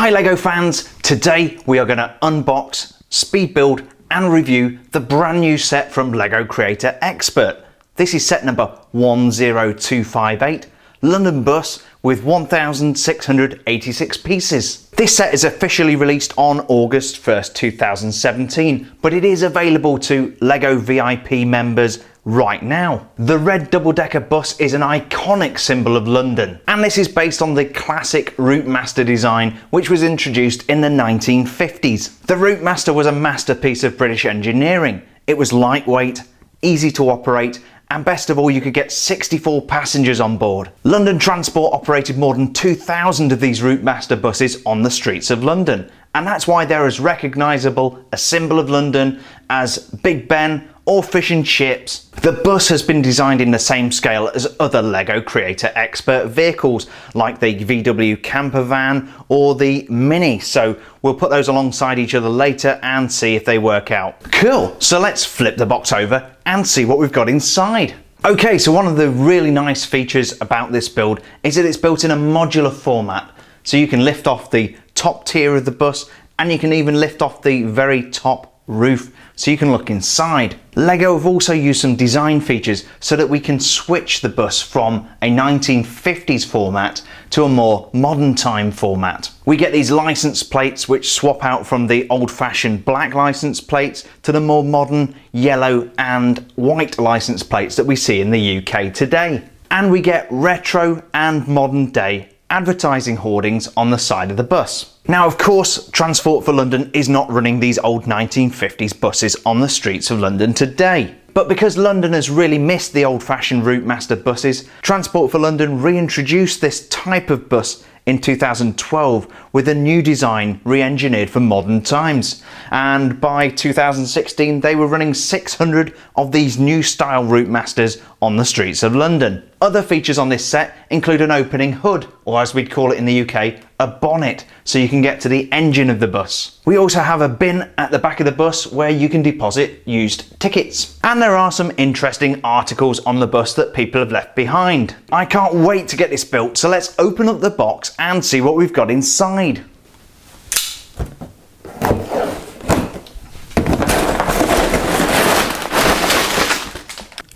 Hi LEGO fans, today we are going to unbox, speed build and review the brand new set from LEGO Creator Expert. This is set number 10258, London bus with 1,686 pieces. This set is officially released on August 1st, 2017, but it is available to LEGO VIP members right now. The red double-decker bus is an iconic symbol of London, and this is based on the classic Routemaster design which was introduced in the 1950s. The Routemaster was a masterpiece of British engineering. It was lightweight, easy to operate, and best of all, you could get 64 passengers on board. London Transport operated more than 2,000 of these Routemaster buses on the streets of London, and that's why they're as recognisable a symbol of London as Big Ben or fish and chips. The bus has been designed in the same scale as other LEGO Creator Expert vehicles like the VW camper van or the Mini, so we'll put those alongside each other later and see if they work out. Cool, so let's flip the box over and see what we've got inside. Okay, so one of the really nice features about this build is that it's built in a modular format, so you can lift off the top tier of the bus and you can even lift off the very top roof so you can look inside. LEGO have also used some design features so that we can switch the bus from a 1950s format to a more modern time format. We get these license plates which swap out from the old-fashioned black license plates to the more modern yellow and white license plates that we see in the UK today. And we get retro and modern day advertising hoardings on the side of the bus. Now, of course, Transport for London is not running these old 1950s buses on the streets of London today. But because London has really missed the old-fashioned Routemaster buses, Transport for London reintroduced this type of bus in 2012 with a new design re-engineered for modern times. And by 2016, they were running 600 of these new style Routemasters on the streets of London. Other features on this set include an opening hood, or as we'd call it in the UK, a bonnet, so you can get to the engine of the bus. We also have a bin at the back of the bus where you can deposit used tickets. And there are some interesting articles on the bus that people have left behind. I can't wait to get this built, so let's open up the box and see what we've got inside.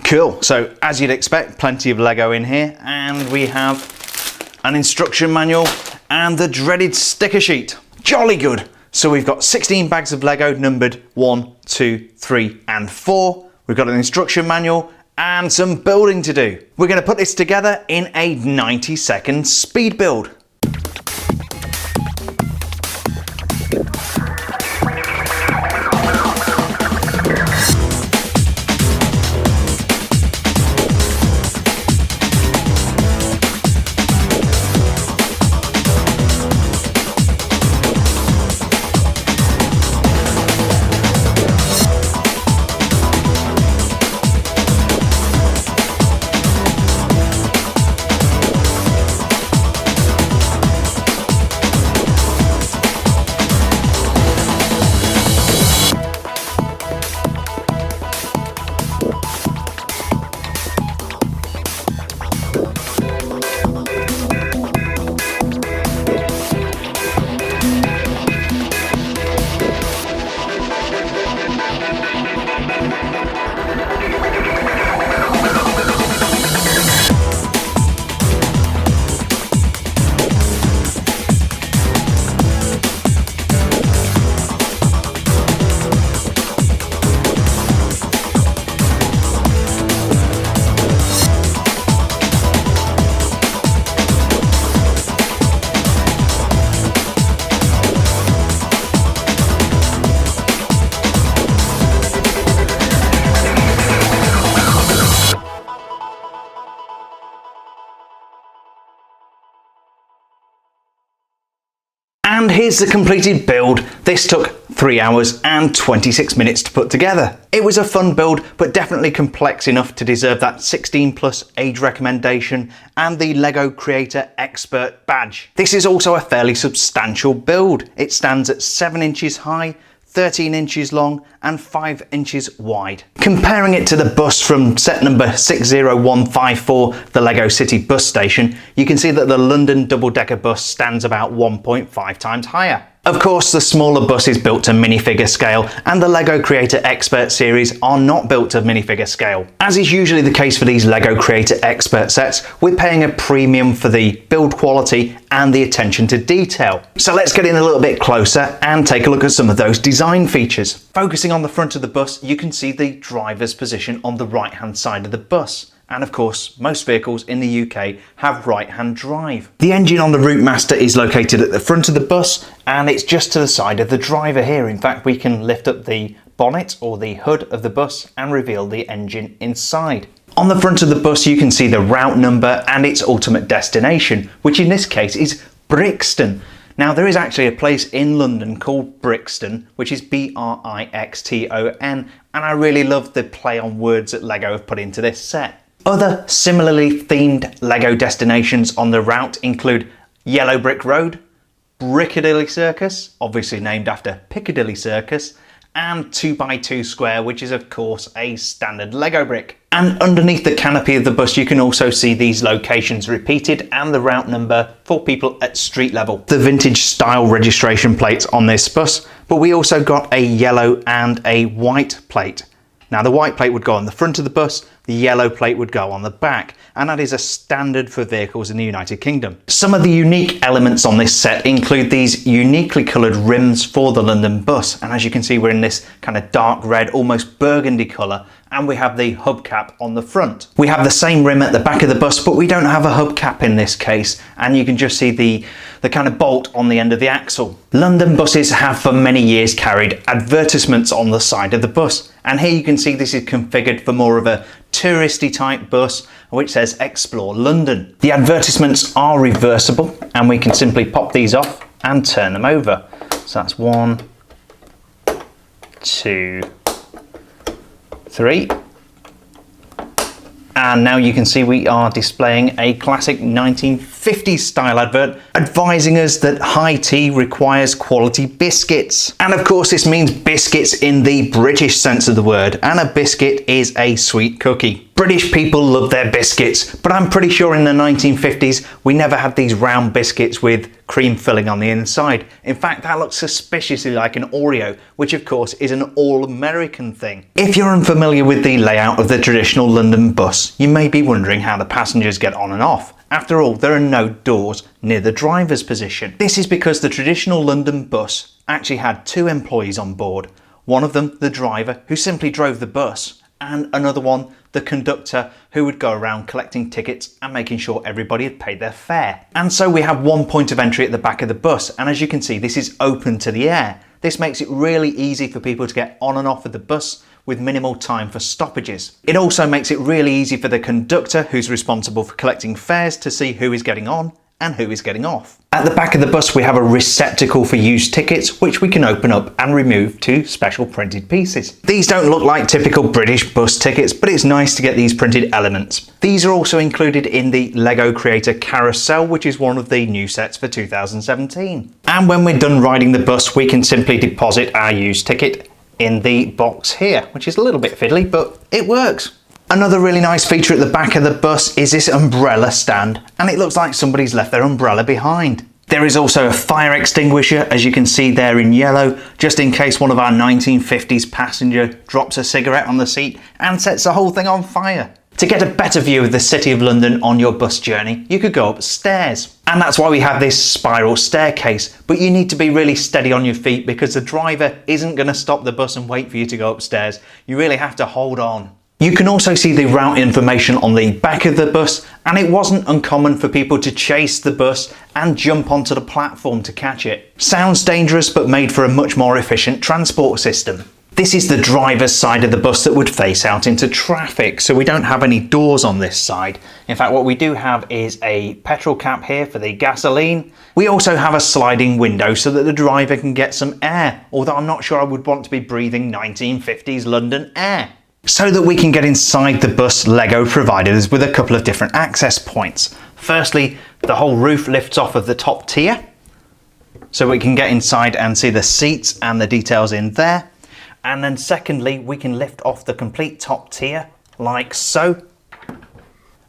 Cool, so as you'd expect, plenty of LEGO in here, and we have an instruction manual and the dreaded sticker sheet. Jolly good. So we've got 16 bags of LEGO numbered 1, 2, 3 and 4. We've got an instruction manual and some building to do. We're going to put this together in a 90-second speed build. And here's the completed build. This took 3 hours and 26 minutes to put together. It was a fun build, but definitely complex enough to deserve that 16+ age recommendation and the LEGO Creator Expert badge. This is also a fairly substantial build. It stands at 7 inches high, 13 inches long and 5 inches wide. Comparing it to the bus from set number 60154, the LEGO City bus station, you can see that the London double-decker bus stands about 1.5 times higher. Of course, the smaller bus is built to minifigure scale, and the LEGO Creator Expert series are not built to minifigure scale. As is usually the case for these LEGO Creator Expert sets, we're paying a premium for the build quality and the attention to detail. So let's get in a little bit closer and take a look at some of those design features. Focusing on the front of the bus, you can see the driver's position on the right-hand side of the bus. And of course, most vehicles in the UK have right-hand drive. The engine on the Routemaster is located at the front of the bus, and it's just to the side of the driver here. In fact, we can lift up the bonnet or the hood of the bus and reveal the engine inside. On the front of the bus, you can see the route number and its ultimate destination, which in this case is Brixton. Now, there is actually a place in London called Brixton, which is Brixton, and I really love the play on words that LEGO have put into this set. Other similarly themed LEGO destinations on the route include Yellow Brick Road, Piccadilly Circus, obviously named after Piccadilly Circus, and 2x2 Square, which is of course a standard LEGO brick. And underneath the canopy of the bus, you can also see these locations repeated and the route number for people at street level. The vintage style registration plates on this bus, but we also got a yellow and a white plate. Now, the white plate would go on the front of the bus, the yellow plate would go on the back, and that is a standard for vehicles in the United Kingdom. Some of the unique elements on this set include these uniquely coloured rims for the London bus, and as you can see, we're in this kind of dark red, almost burgundy colour, and we have the hubcap on the front. We have the same rim at the back of the bus, but we don't have a hubcap in this case, and you can just see the kind of bolt on the end of the axle. London buses have for many years carried advertisements on the side of the bus, and here you can see this is configured for more of a touristy type bus which says Explore London. The advertisements are reversible, and we can simply pop these off and turn them over. So that's 1, 2, 3. And now you can see we are displaying a classic 1950s style advert advising us that high tea requires quality biscuits. And of course, this means biscuits in the British sense of the word, and a biscuit is a sweet cookie. British people love their biscuits, but I'm pretty sure in the 1950s we never had these round biscuits with cream filling on the inside. In fact, that looks suspiciously like an Oreo, which of course is an all-American thing. If you're unfamiliar with the layout of the traditional London bus, you may be wondering how the passengers get on and off. After all, there are no doors near the driver's position. This is because the traditional London bus actually had 2 employees on board. One of them, the driver, who simply drove the bus, and another one, the conductor, who would go around collecting tickets and making sure everybody had paid their fare. And so we have one point of entry at the back of the bus, and as you can see, this is open to the air. This makes it really easy for people to get on and off of the bus with minimal time for stoppages. It also makes it really easy for the conductor, who's responsible for collecting fares, to see who is getting on and who is getting off. At the back of the bus, we have a receptacle for used tickets, which we can open up and remove to special printed pieces. These don't look like typical British bus tickets, but it's nice to get these printed elements. These are also included in the LEGO Creator Carousel, which is one of the new sets for 2017. And when we're done riding the bus, we can simply deposit our used ticket in the box here, which is a little bit fiddly, but it works. Another really nice feature at the back of the bus is this umbrella stand, and it looks like somebody's left their umbrella behind. There is also a fire extinguisher, as you can see there in yellow, just in case one of our 1950s passenger drops a cigarette on the seat and sets the whole thing on fire. To get a better view of the City of London on your bus journey, you could go upstairs. And that's why we have this spiral staircase, but you need to be really steady on your feet because the driver isn't going to stop the bus and wait for you to go upstairs. You really have to hold on. You can also see the route information on the back of the bus, and it wasn't uncommon for people to chase the bus and jump onto the platform to catch it. Sounds dangerous, but made for a much more efficient transport system. This is the driver's side of the bus that would face out into traffic, so we don't have any doors on this side. In fact, what we do have is a petrol cap here for the gasoline. We also have a sliding window so that the driver can get some air, although I'm not sure I would want to be breathing 1950s London air. So that we can get inside the bus, LEGO provided us with a couple of different access points. Firstly, the whole roof lifts off of the top tier. so we can get inside and see the seats and the details in there. And then secondly, we can lift off the complete top tier like so.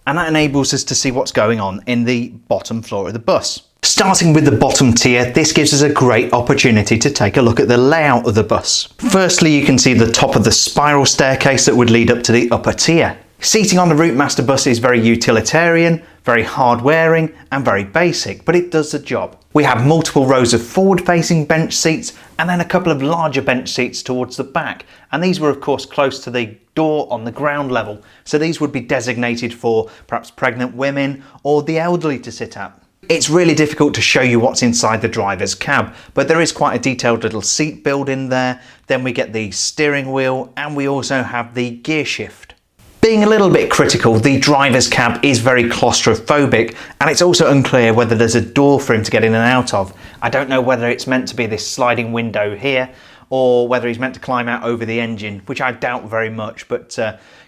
And that enables us to see what's going on in the bottom floor of the bus. Starting with the bottom tier, this gives us a great opportunity to take a look at the layout of the bus. Firstly, you can see the top of the spiral staircase that would lead up to the upper tier. Seating on the Routemaster bus is very utilitarian, very hard wearing and very basic, but it does the job. We have multiple rows of forward facing bench seats and then a couple of larger bench seats towards the back, and these were of course close to the door on the ground level, so these would be designated for perhaps pregnant women or the elderly to sit at. It's really difficult to show you what's inside the driver's cab, but there is quite a detailed little seat build in there. Then we get the steering wheel and we also have the gear shift. Being a little bit critical, the driver's cab is very claustrophobic and it's also unclear whether there's a door for him to get in and out of. I don't know whether it's meant to be this sliding window here or whether he's meant to climb out over the engine, which I doubt very much, but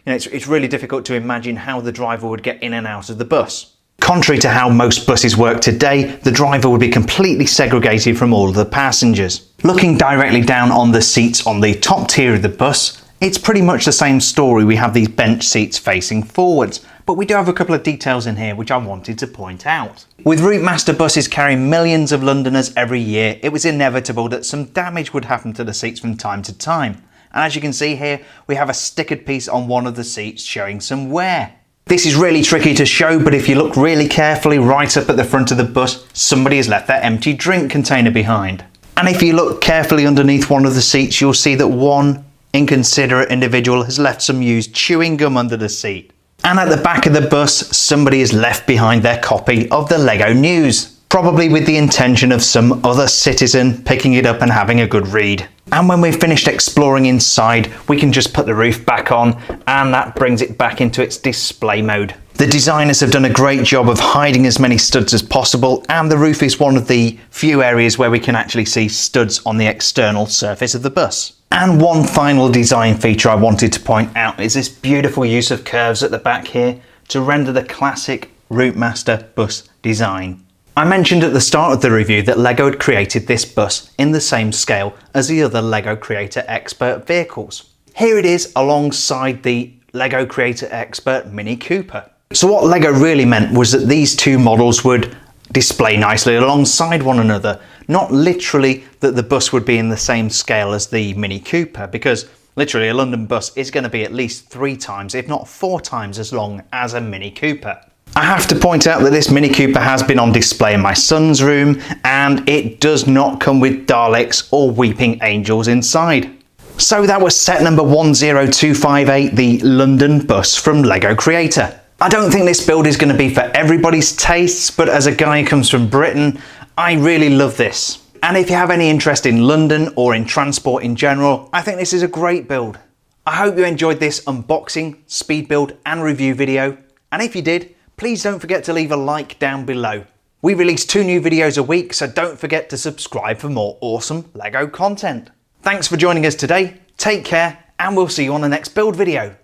it's really difficult to imagine how the driver would get in and out of the bus. Contrary to how most buses work today, the driver would be completely segregated from all of the passengers. Looking directly down on the seats on the top tier of the bus, it's pretty much the same story. We have these bench seats facing forwards, but we do have a couple of details in here which I wanted to point out. With Routemaster buses carrying millions of Londoners every year, it was inevitable that some damage would happen to the seats from time to time. And as you can see here, we have a stickered piece on one of the seats showing some wear. This is really tricky to show, but if you look really carefully right up at the front of the bus, somebody has left their empty drink container behind. And if you look carefully underneath one of the seats, you'll see that one inconsiderate individual has left some used chewing gum under the seat. And at the back of the bus, somebody has left behind their copy of the LEGO News, probably with the intention of some other citizen picking it up and having a good read. And when we've finished exploring inside, we can just put the roof back on and that brings it back into its display mode. The designers have done a great job of hiding as many studs as possible, and the roof is one of the few areas where we can actually see studs on the external surface of the bus. And one final design feature I wanted to point out is this beautiful use of curves at the back here to render the classic Routemaster bus design. I mentioned at the start of the review that LEGO had created this bus in the same scale as the other LEGO Creator Expert vehicles. Here it is alongside the LEGO Creator Expert Mini Cooper. So what LEGO really meant was that these two models would display nicely alongside one another, not literally that the bus would be in the same scale as the Mini Cooper, because literally a London bus is going to be at least 3 times, if not 4 times as long as a Mini Cooper. I have to point out that this Mini Cooper has been on display in my son's room and it does not come with Daleks or weeping angels inside. So that was set number 10258, the London bus from LEGO Creator. I don't think this build is going to be for everybody's tastes, but as a guy who comes from Britain, I really love this. And if you have any interest in London or in transport in general, I think this is a great build. I hope you enjoyed this unboxing, speed build and review video, and if you did, please don't forget to leave a like down below. We release 2 new videos a week, so don't forget to subscribe for more awesome LEGO content. Thanks for joining us today, take care, and we'll see you on the next build video.